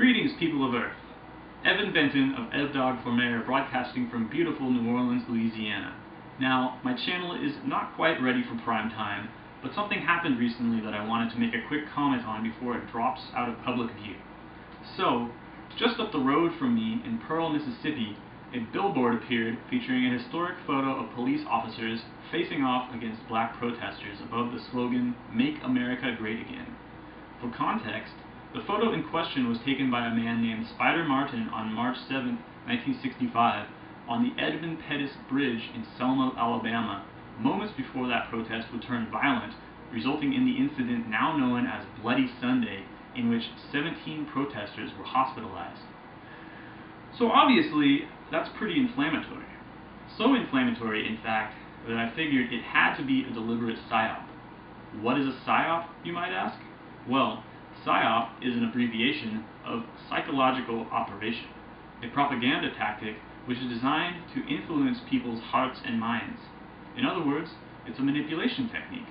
Greetings, people of Earth. Evan Benton of Dogg for Mayor, broadcasting from beautiful New Orleans, Louisiana. Now, my channel is not quite ready for prime time, but something happened recently that I wanted to make a quick comment on before it drops out of public view. So, just up the road from me in Pearl, Mississippi, a billboard appeared featuring a historic photo of police officers facing off against black protesters above the slogan, "Make America Great Again." For context, the photo in question was taken by a man named Spider Martin on March 7, 1965, on the Edmund Pettus Bridge in Selma, Alabama, moments before that protest would turn violent, resulting in the incident now known as Bloody Sunday, in which 17 protesters were hospitalized. So obviously, that's pretty inflammatory. So inflammatory, in fact, that I figured it had to be a deliberate psyop. What is a psyop, you might ask? Well, PSYOP is an abbreviation of psychological operation, a propaganda tactic which is designed to influence people's hearts and minds. In other words, it's a manipulation technique.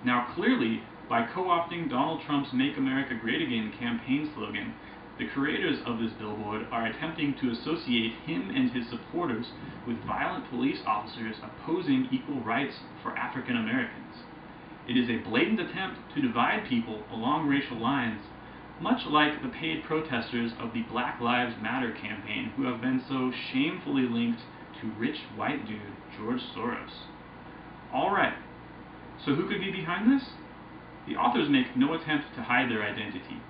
Now clearly, by co-opting Donald Trump's Make America Great Again campaign slogan, the creators of this billboard are attempting to associate him and his supporters with violent police officers opposing equal rights for African Americans. It is a blatant attempt to divide people along racial lines, much like the paid protesters of the Black Lives Matter campaign who have been so shamefully linked to rich white dude George Soros. Alright, so who could be behind this? The authors make no attempt to hide their identity.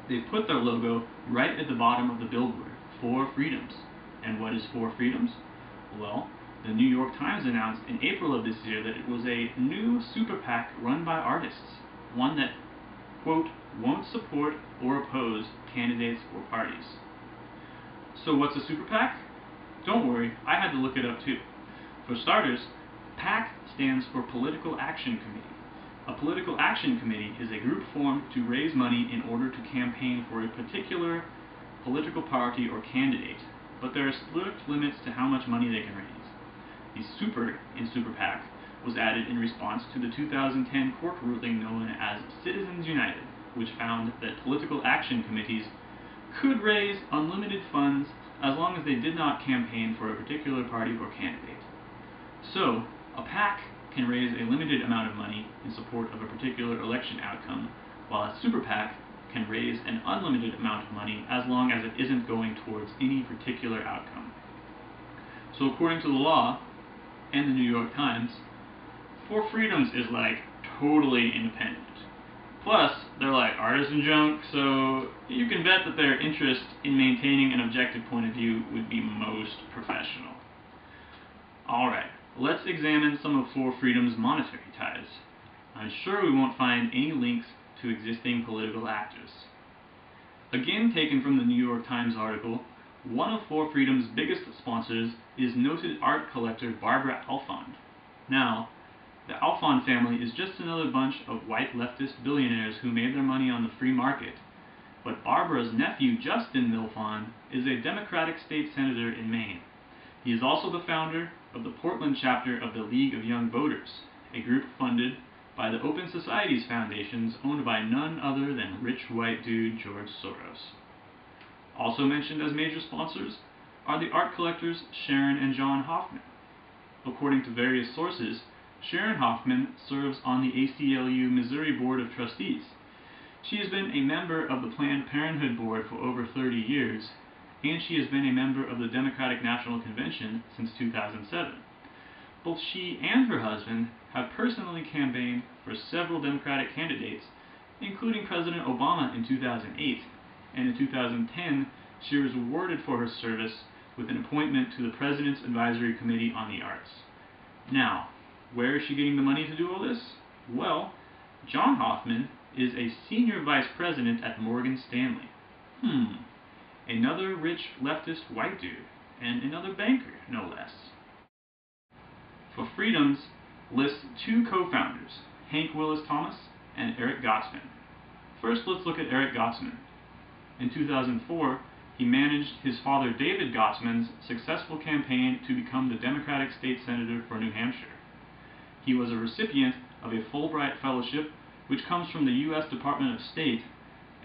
They've put their logo right at the bottom of the billboard, 4 Freedoms. And what is 4 Freedoms? Well, the New York Times announced in April of this year that it was a new super PAC run by artists, one that, quote, won't support or oppose candidates or parties. So what's a super PAC? Don't worry, I had to look it up too. For starters, PAC stands for Political Action Committee. A political action committee is a group formed to raise money in order to campaign for a particular political party or candidate, but there are strict limits to how much money they can raise. The super in Super PAC was added in response to the 2010 court ruling known as Citizens United, which found that political action committees could raise unlimited funds as long as they did not campaign for a particular party or candidate. So, a PAC can raise a limited amount of money in support of a particular election outcome, while a super PAC can raise an unlimited amount of money as long as it isn't going towards any particular outcome. So according to the law, and the New York Times, 4 Freedoms is like totally independent. Plus, they're like artisan junk, so you can bet that their interest in maintaining an objective point of view would be most professional. Alright, let's examine some of 4 Freedom's monetary ties. I'm sure we won't find any links to existing political actors. Again taken from the New York Times article, one of 4 Freedom's biggest sponsors is noted art collector Barbara Alfond. Now, the Alfond family is just another bunch of white leftist billionaires who made their money on the free market. But Barbara's nephew, Justin Alfond, is a Democratic state senator in Maine. He is also the founder of the Portland chapter of the League of Young Voters, a group funded by the Open Societies Foundations owned by none other than rich white dude George Soros. Also mentioned as major sponsors are the art collectors Sharon and John Hoffman. According to various sources, Sharon Hoffman serves on the ACLU Missouri Board of Trustees. She has been a member of the Planned Parenthood Board for over 30 years, and she has been a member of the Democratic National Convention since 2007. Both she and her husband have personally campaigned for several Democratic candidates, including President Obama in 2008, and in 2010, she was awarded for her service with an appointment to the President's Advisory Committee on the Arts. Now, where is she getting the money to do all this? Well, John Hoffman is a senior vice president at Morgan Stanley. Another rich leftist white dude, and another banker, no less. 4 Freedoms lists 2 co-founders, Hank Willis Thomas and Eric Gottesman. First, let's look at Eric Gottesman. In 2004, he managed his father David Gottesman's successful campaign to become the Democratic state senator for New Hampshire. He was a recipient of a Fulbright Fellowship, which comes from the U.S. Department of State,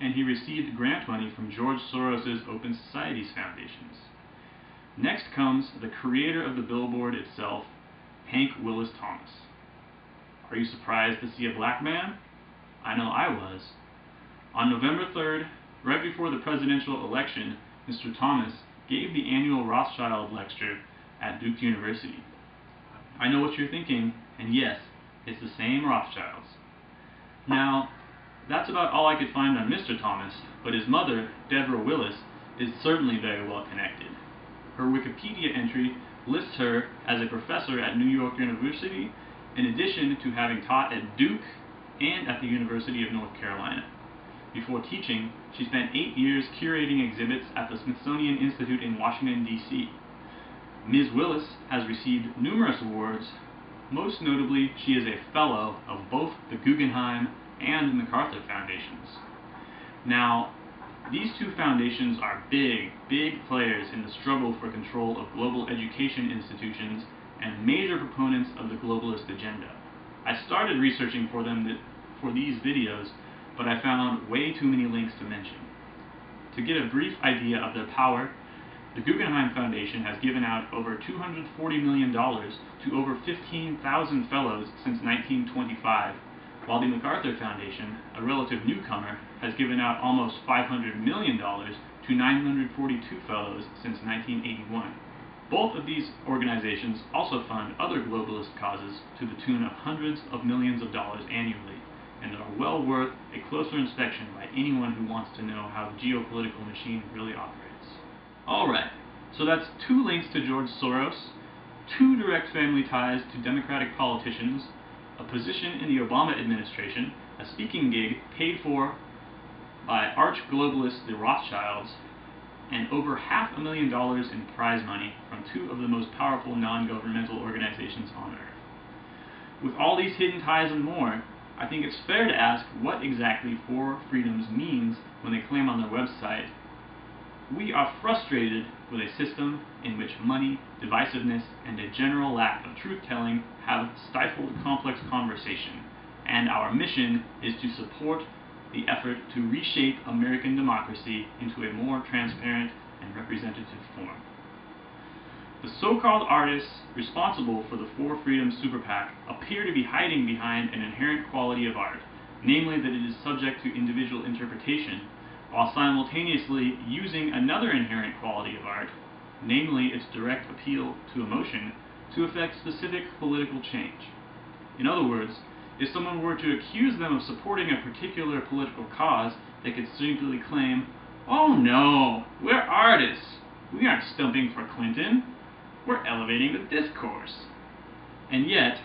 and he received grant money from George Soros' Open Societies foundations. Next comes the creator of the Billboard itself, Hank Willis Thomas. Are you surprised to see a black man? I know I was. On November 3rd, right before the presidential election, Mr. Thomas gave the annual Rothschild lecture at Duke University. I know what you're thinking, and yes, it's the same Rothschilds. Now, that's about all I could find on Mr. Thomas, but his mother, Deborah Willis, is certainly very well connected. Her Wikipedia entry lists her as a professor at New York University, in addition to having taught at Duke and at the University of North Carolina. Before teaching, she spent 8 years curating exhibits at the Smithsonian Institute in Washington, D.C. Ms. Willis has received numerous awards. Most notably, she is a fellow of both the Guggenheim and MacArthur Foundations. Now, these two foundations are big players in the struggle for control of global education institutions and major proponents of the globalist agenda. I started researching for them for these videos, but I found way too many links to mention. To get a brief idea of their power, the Guggenheim Foundation has given out over $240 million to over 15,000 fellows since 1925, while the MacArthur Foundation, a relative newcomer, has given out almost $500 million to 942 fellows since 1981. Both of these organizations also fund other globalist causes to the tune of hundreds of millions of dollars annually, and are well worth a closer inspection by anyone who wants to know how the geopolitical machine really operates. Alright, so that's 2 links to George Soros, 2 direct family ties to Democratic politicians, a position in the Obama administration, a speaking gig paid for by arch-globalists the Rothschilds, and over $500,000 in prize money from 2 of the most powerful non-governmental organizations on Earth. With all these hidden ties and more, I think it's fair to ask what exactly 4 Freedoms means when they claim on their website, "We are frustrated with a system in which money, divisiveness, and a general lack of truth-telling have stifled complex conversation, and our mission is to support the effort to reshape American democracy into a more transparent and representative form." The so-called artists responsible for the 4 Freedoms Super PAC appear to be hiding behind an inherent quality of art, namely that it is subject to individual interpretation, while simultaneously using another inherent quality of art, namely its direct appeal to emotion, to effect specific political change. In other words, if someone were to accuse them of supporting a particular political cause, they could simply claim, "Oh no, we're artists. We aren't stumping for Clinton. We're elevating the discourse." And yet,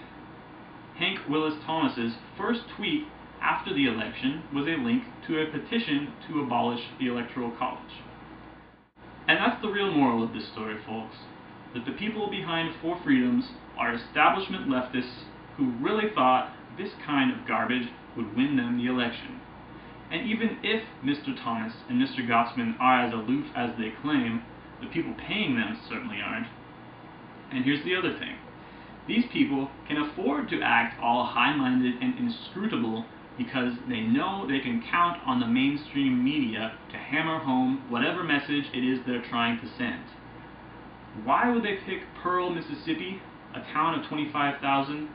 Hank Willis Thomas's first tweet after the election was a link to a petition to abolish the Electoral College. And that's the real moral of this story, folks, that the people behind 4 Freedoms are establishment leftists who really thought this kind of garbage would win them the election. And even if Mr. Thomas and Mr. Gottsman are as aloof as they claim, the people paying them certainly aren't. And here's the other thing. These people can afford to act all high-minded and inscrutable because they know they can count on the mainstream media to hammer home whatever message it is they're trying to send. Why would they pick Pearl, Mississippi, a town of 25,000,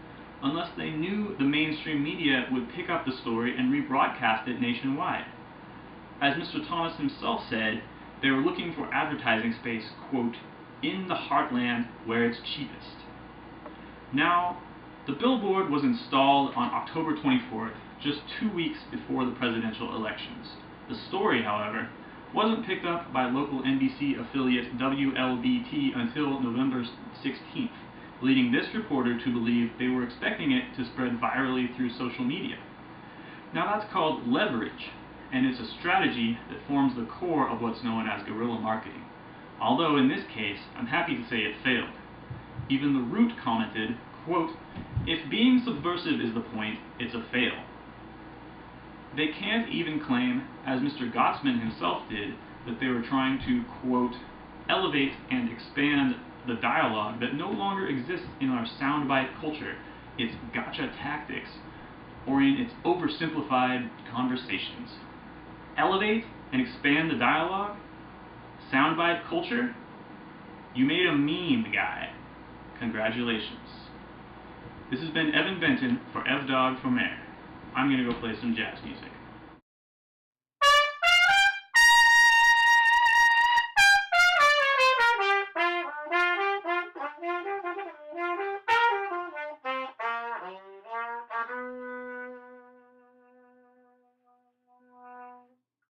unless they knew the mainstream media would pick up the story and rebroadcast it nationwide? As Mr. Thomas himself said, they were looking for advertising space, quote, "in the heartland where it's cheapest." Now, the billboard was installed on October 24th, just 2 weeks before the presidential elections. The story, however, wasn't picked up by local NBC affiliate WLBT until November 16th, leading this reporter to believe they were expecting it to spread virally through social media. Now that's called leverage, and it's a strategy that forms the core of what's known as guerrilla marketing. Although in this case, I'm happy to say it failed. Even The Root commented, quote, "If being subversive is the point, it's a fail." They can't even claim, as Mr. Gottsman himself did, that they were trying to, quote, "elevate and expand the dialogue that no longer exists in our soundbite culture, its gotcha tactics, or in its oversimplified conversations." elevate and expand the dialogue, soundbite culture. You made a meme, guy. Congratulations. This has been Evan Benton for Dogg for Mayor. I'm gonna go play some jazz music.